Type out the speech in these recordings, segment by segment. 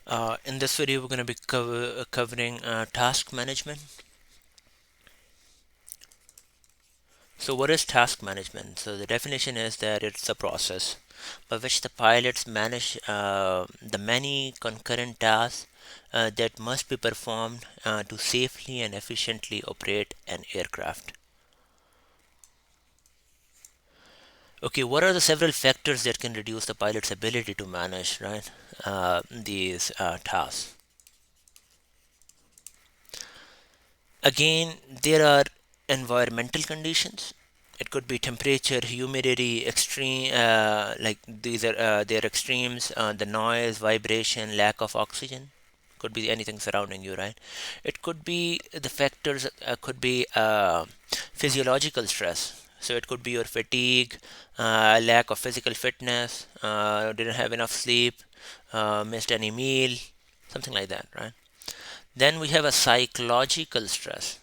In this video, we're going to be covering task management. So, what is task management? So, the definition is that it's a process by which the pilots manage the many concurrent tasks that must be performed to safely and efficiently operate an aircraft. Okay, what are the several factors that can reduce the pilot's ability to manage, right, these tasks? Again, there are environmental conditions. It could be temperature, humidity, extreme, like these are their extremes, the noise, vibration, lack of oxygen. Could be anything surrounding you, right? It could be the factors, could be physiological stress. So it could be your fatigue, lack of physical fitness, didn't have enough sleep, missed any meal, something like that, right? Then we have a psychological stress.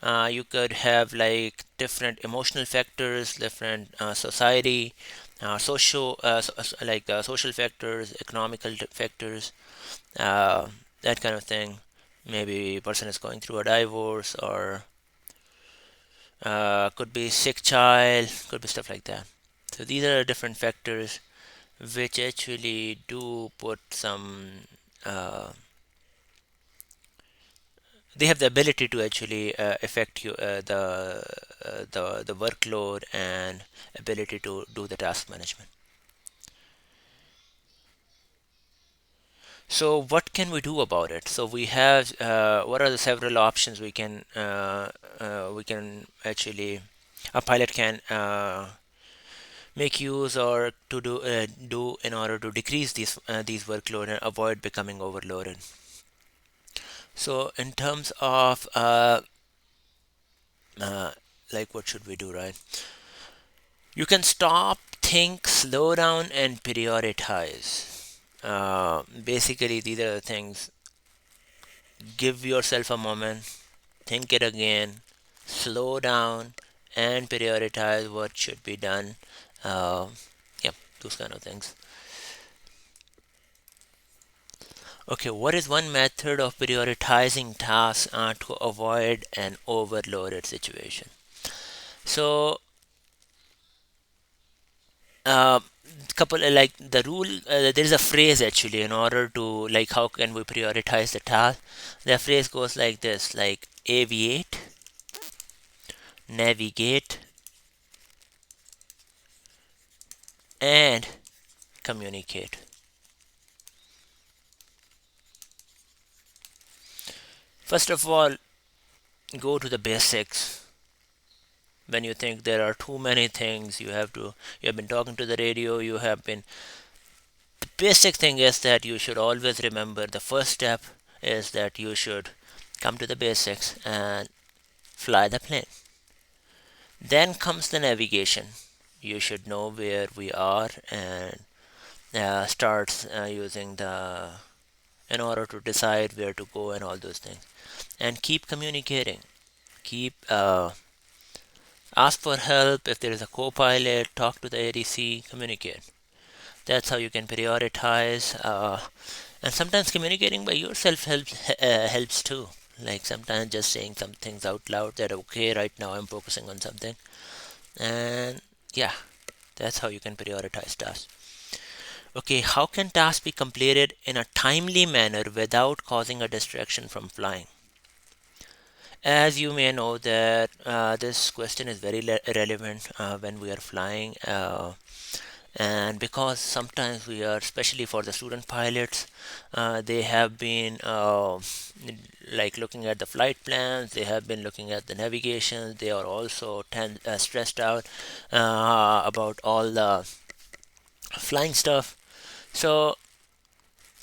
You could have like different emotional factors, different society, social factors, economical factors, uh, that kind of thing. Maybe a person is going through a divorce, or could be sick child, could be stuff like that. So these are different factors which actually do put some uh, they have the ability to actually affect you the workload and ability to do the task management. So what can we do about it? So we have what are the several options we can actually a pilot can make use or to do in order to decrease these workload and avoid becoming overloaded. So in terms of uh, like what should we do, right? You can stop, think, slow down, and prioritize. Basically, these are the things. Give yourself a moment, think it again, slow down, and prioritize what should be done. Uh, yeah, those kind of things. Okay, what is one method of prioritizing tasks to avoid an overloaded situation? So, uh, couple like the rule there is a phrase actually in order to like how can we prioritize the task. The phrase goes like this, like aviate, navigate, and communicate. First of all, go to the basics. When you think there are too many things you have been talking to the radio, you have been the basic thing is that you should always remember the first step is that you should come to the basics and fly the plane. Then comes the navigation. You should know where we are and start using the in order to decide where to go and all those things. And keep communicating. Keep ask for help if there is a co-pilot. Talk to the ADC. Communicate. That's how you can prioritize. And sometimes communicating by yourself helps too. Like sometimes just saying some things out loud that okay, right now I'm focusing on something, and yeah, that's how you can prioritize tasks. Okay, how can tasks be completed in a timely manner without causing a distraction from flying? As you may know that this question is very relevant when we are flying, and because sometimes we are, especially for the student pilots, they have been like looking at the flight plans, they have been looking at the navigation, they are also stressed out about all the flying stuff. So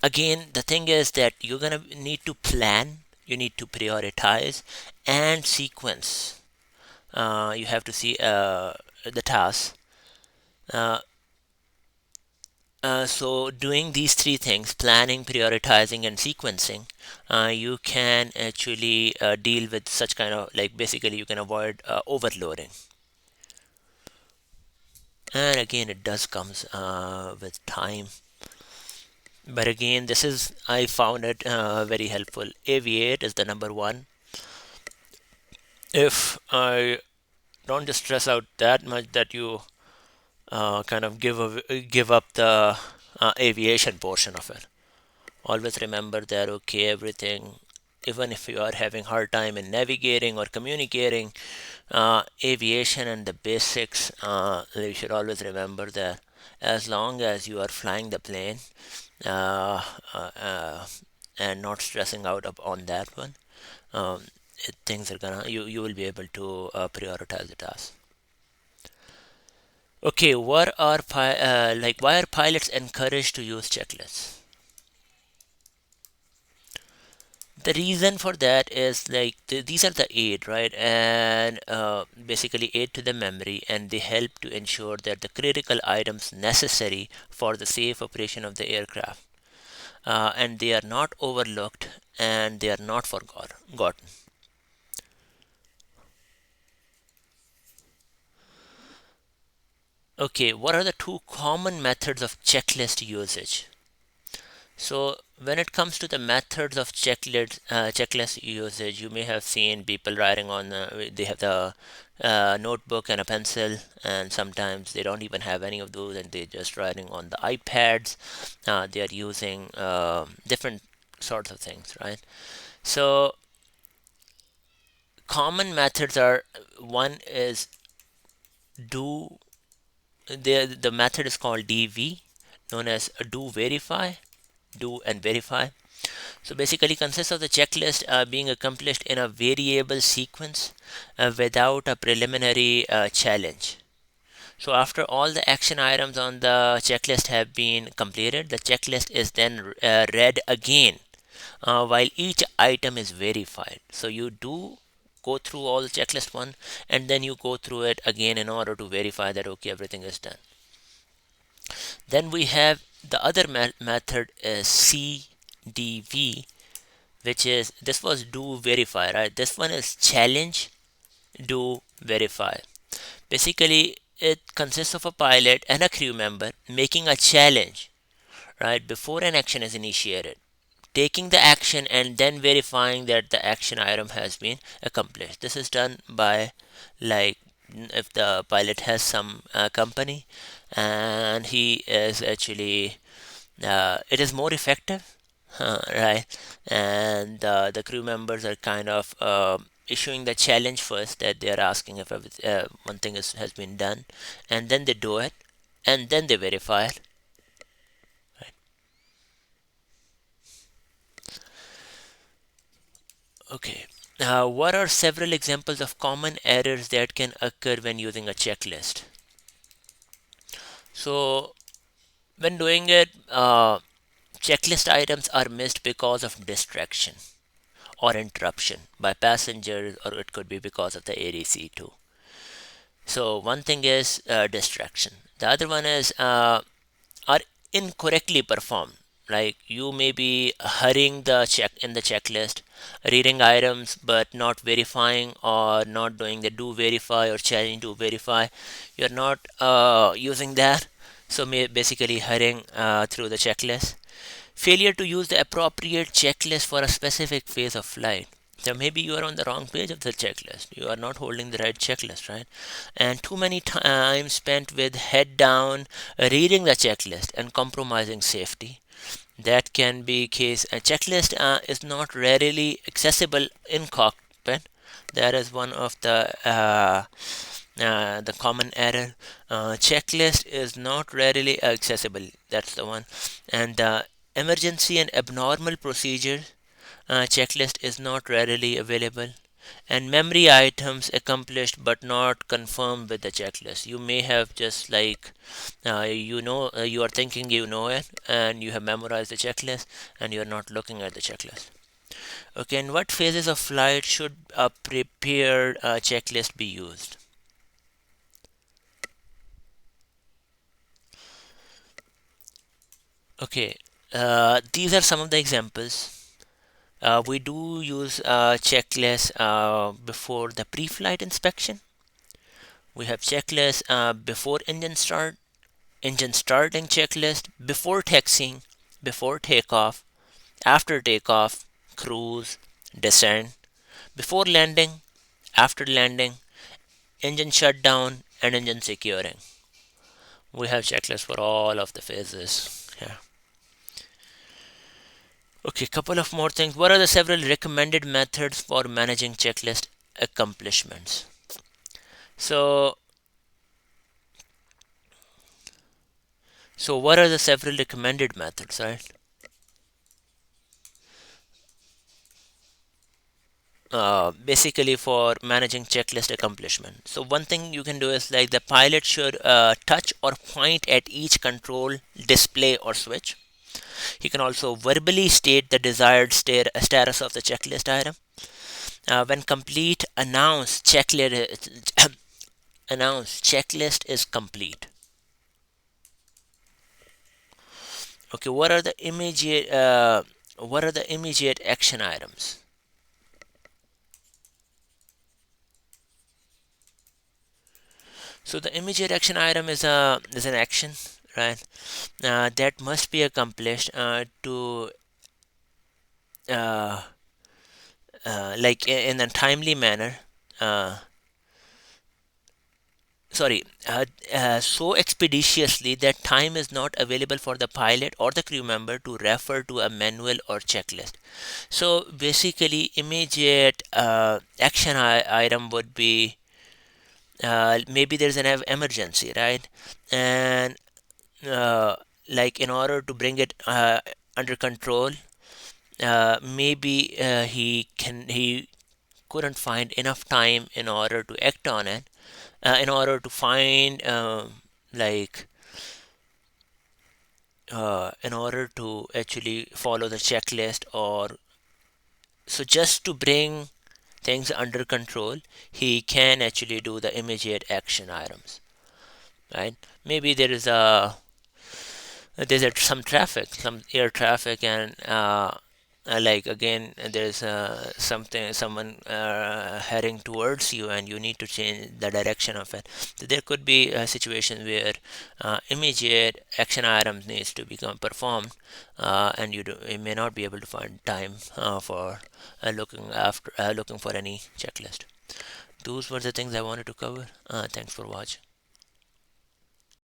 again, the thing is that you're gonna need to plan, you need to prioritize and sequence. You have to see the tasks. Uh, so doing these three things, planning, prioritizing, and sequencing, you can actually deal with such kind of like basically you can avoid overloading. And again, it does comes with time. But again, this is I found it very helpful. Aviate is the number one. If I don't just stress out that much that you kind of give up the aviation portion of it. Always remember that okay, everything, even if you are having hard time in navigating or communicating, aviation and the basics, you should always remember that as long as you are flying the plane uh, uh, uh, and not stressing out on that one, um, things are gonna you will be able to prioritize the task. Okay, what are why are pilots encouraged to use checklists? The reason for that is like these are the aid, right? And basically aid to the memory, and they help to ensure that the critical items necessary for the safe operation of the aircraft, and they are not overlooked and they are not forgotten. Okay, what are the two common methods of checklist usage? So when it comes to the methods of checklist usage, you may have seen people writing on. They have the notebook and a pencil, and sometimes they don't even have any of those, and they're just writing on the iPads. They are using different sorts of things, right? So common methods are one is do. The method is called DV, known as do verify, do and verify. So basically consists of the checklist being accomplished in a variable sequence without a preliminary challenge. So after all the action items on the checklist have been completed, the checklist is then read again while each item is verified. So you do go through all the checklist one, and then you go through it again in order to verify that okay, everything is done. Then we have the other method is CDV, which is this was do verify, right? This one is challenge, do verify. Basically it consists of a pilot and a crew member making a challenge, right, before an action is initiated, taking the action and then verifying that the action item has been accomplished. This is done by, like, if the pilot has some company and he is actually it is more effective, right? And the crew members are kind of issuing the challenge first, that they are asking if one thing has been done, and then they do it, and then they verify it. Right? Okay. What are several examples of common errors that can occur when using a checklist? So, when doing it, checklist items are missed because of distraction or interruption by passengers, or it could be because of the ADC too. So one thing is distraction. The other one is are incorrectly performed. Like you may be hurrying the check in the checklist, reading items but not verifying, or not doing the do verify or challenge to verify. You're not using that. So basically hurrying through the checklist. Failure to use the appropriate checklist for a specific phase of flight. So maybe you are on the wrong page of the checklist. You are not holding the right checklist, right? And too many time spent with head down, reading the checklist and compromising safety. That can be case. A checklist is not readily accessible in cockpit. That is one of the common error. Checklist is not readily accessible. That's the one. And the emergency and abnormal procedure checklist is not readily available. And memory items accomplished but not confirmed with the checklist. You may have just like you are thinking you know it, and you have memorized the checklist, and you are not looking at the checklist. Okay, in what phases of flight should a prepared checklist be used? Okay, these are some of the examples. We do use checklists before the pre-flight inspection. We have checklists before engine start, engine starting checklist before taxiing, before takeoff, after takeoff, cruise, descent, before landing, after landing, engine shutdown, and engine securing. We have checklists for all of the phases. Yeah. Okay, couple of more things. What are the several recommended methods for managing checklist accomplishments? So, what are the several recommended methods, right? Basically for managing checklist accomplishment. So one thing you can do is like the pilot should touch or point at each control display or switch. He can also verbally state the desired status of the checklist item. When complete, announce checklist is complete. Okay, what are the immediate action items? So the immediate action item is an action, right? That must be accomplished to uh, like in a timely manner. Uh, sorry, so expeditiously that time is not available for the pilot or the crew member to refer to a manual or checklist. So basically, immediate action item would be maybe there's an emergency, right? And uh, like in order to bring it under control, maybe he couldn't find enough time in order to act on it, in order to find like in order to actually follow the checklist, or so just to bring things under control, he can actually do the immediate action items, right? Maybe there's some traffic, some air traffic, and like again, there's someone heading towards you, and you need to change the direction of it. So there could be a situation where immediate action items needs to become performed, and you may not be able to find time for looking for any checklist. Those were the things I wanted to cover. Thanks for watching.